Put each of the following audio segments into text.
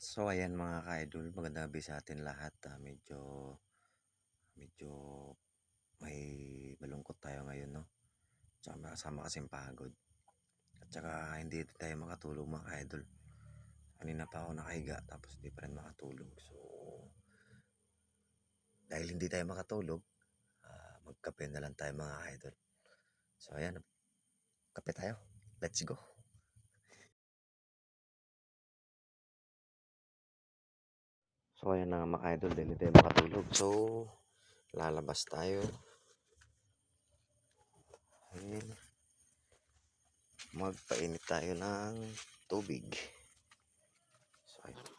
So ayan mga ka-idol, magandang gabi sa atin lahat. Medyo may malungkot tayo ngayon, no? Tsaka kasama kasing pagod. At saka hindi tayo makatulog mga ka-idol. Kanina pa ako nakahiga tapos hindi pa rin makatulog. So dahil hindi tayo makatulog, magkape na lang tayo mga ka-idol. So ayan, kape tayo. Let's go. So ayan na mga ka-idol, hindi tayo makatulog. So lalabas tayo. Ayan. Magpainit tayo ng tubig. So ayan.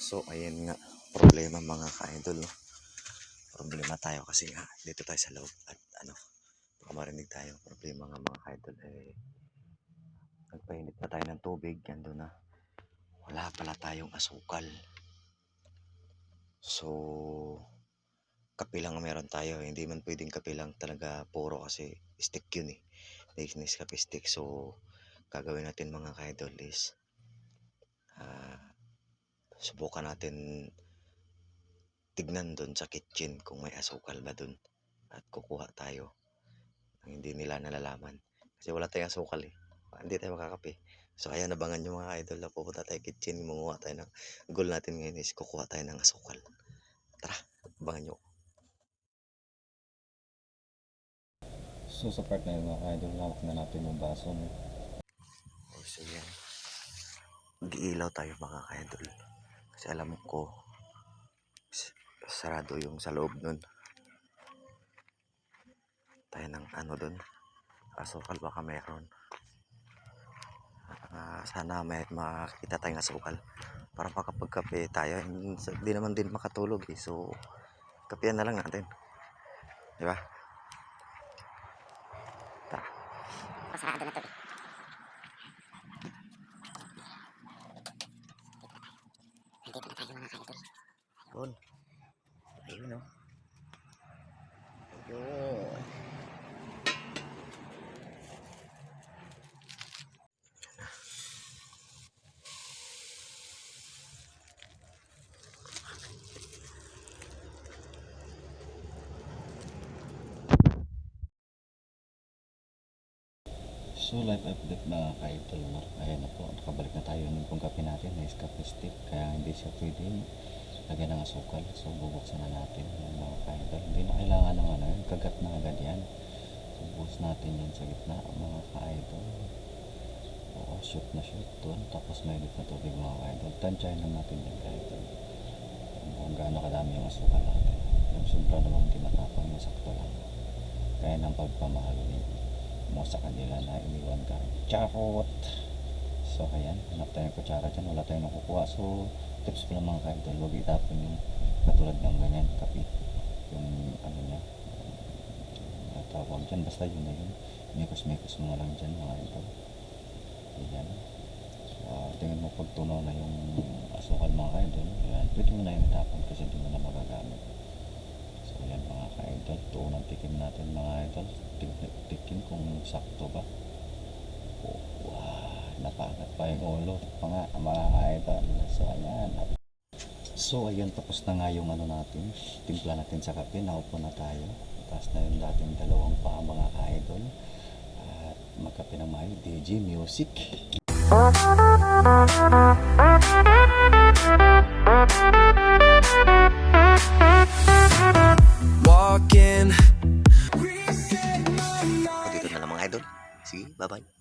So ayan nga, problema mga ka-idol, no? Problema tayo kasi nga dito tayo sa loob at baka marinig tayo. Problema nga mga ka-idol, nagpainit na tayo ng tubig, yando na wala pala tayong asukal. So kape lang meron tayo, hindi man pwedeng kape lang talaga puro kasi stick yun eh, Nescafe stick. So gagawin natin mga ka-idol is subukan natin tignan doon sa kitchen kung may asukal ba doon at kukuha tayo ng hindi nila nalalaman kasi wala tayong asukal eh, hindi tayo makakape. So ayan, abangan nyo mga idol na pupunta tayo kitchen, manguha tayo ng goal natin ngayon is kukuha tayo ng asukal. Tara, abangan nyo. So sa part na yun mga idol, hawak na natin yung baso, no? So yan, mag-iilaw tayo mga idol kasi alam ko sarado yung sa loob nun. Tayo ng doon, asukal baka meron. Sana may makakita tayong asukal para makapagkape tayo. Hindi naman din makatulog eh, so kapehan na lang natin, di ba? Tara. Pasarado na to eh. Nandito na tayo mga ka-idol. Ayun. Ayun o. Ayun. So life update mga ka-idol, no? Ayan na po, nakabalik na tayo ng pong kape natin, Nescafe stick, kaya hindi siya pwedeng lagyan ng asukal. So bubuksan na natin yung mga ka-idol. Hindi na kailangan ng yun, kagat na agad yan. So buhos natin yan sa gitna mga ka-idol. Oo, shoot na shoot doon, tapos may na tubig mga ka-idol. Tansyahin lang natin yan ka-idol kung gaano kadami yung asukal natin. Yung sobra naman hindi matapang, yung sakto lang, kaya ng pagpamahal mo sa kanila na iniwan ka. Charot! So ayan, hanap tayong kutsara dyan, wala tayong nakukuha. So tips ko lang mga ka-idol, huwag itapon yung katulad ng ganyan kape, yung niya, tawag dyan, basta yun na yun, mekos mo lang dyan mga idol. Ayan. So tingin mo pag tunaw na yung asukal mga ka-idol, ayan, pwede mo na yung itapon kasi hindi mo na magagamit. So ayan mga ka-idol, tuunang tikim natin mga idol, tikim kung sakto ba. Oh, wow, napakat pa yung ulo pa nga mga idol. So ayan. So ayan, tapos na nga yung natin, timpla natin sa kape, naupo na tayo. Tapos na yung dating dalawang pa mga idol. At magkape na may DJ Music. Dito na lang mga idol. Sige, bye-bye.